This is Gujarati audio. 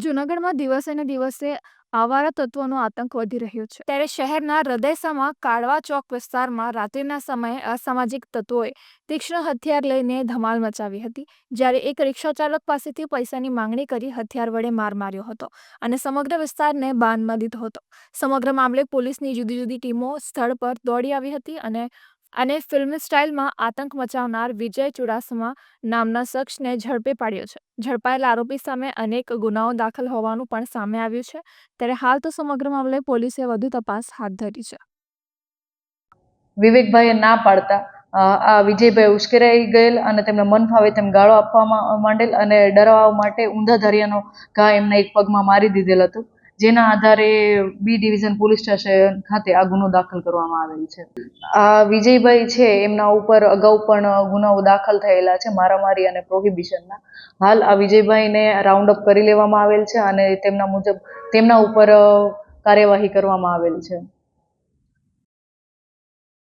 જૂનાગઢમાં દિવસે ને દિવસે આવારા તત્વોનો આતંક વધી રહ્યો છે. ત્યારે શહેરના હૃદયસામાં કાળવા ચોક વિસ્તારમાં રાત્રિના સમયે અસામાજિક તત્વોએ તીક્ષ્ણ હથિયાર લઈને ધમાલ મચાવી હતી. જ્યારે એક રિક્ષા ચાલક પાસેથી પૈસાની માંગણી કરી હથિયાર વડે માર માર્યો હતો અને સમગ્ર વિસ્તારને બાનમાં દીધો હતો. સમગ્ર મામલે પોલીસની જુદી જુદી ટીમો સ્થળ પર દોડી આવી હતી અને ફિલ્મી સ્ટાઇલમાં આતંક મચાવનાર વિજય ચુડાસમા નામના શખ્સને ઝડપી પાડ્યો છે. ઝડપાયેલા આરોપી સામે અનેક ગુનાઓ દાખલ હોવાનું પણ સામે આવ્યું છે. ત્યારે હાલ તો સમગ્ર મામલે પોલીસે વધુ તપાસ હાથ ધરી છે. વિવેકભાઈએ ના પાડતા આ વિજયભાઈ ઉશ્કેરાઈ ગયેલ અને તેમને મન ફાવે તેમ ગાળો આપવામાં માંડેલ અને ડરાવવા માટે ઊંધા ધરિયાનો ઘા એમના એક પગમાં મારી દીધેલ હતું. જેના આધારે બી ડિવિઝન પોલીસ સ્ટેશન ખાતે આ ગુનો દાખલ કરવામાં આવેલ છે. આ વિજયભાઈ છે એમના ઉપર અગાઉ પણ ગુનાઓ દાખલ થયેલા છે મારામારી અને પ્રોહિબિશનના. હાલ આ વિજયભાઈને રાઉન્ડ અપ કરી લેવામાં આવેલ છે અને તેમના ઉપર કાર્યવાહી કરવામાં આવેલ છે.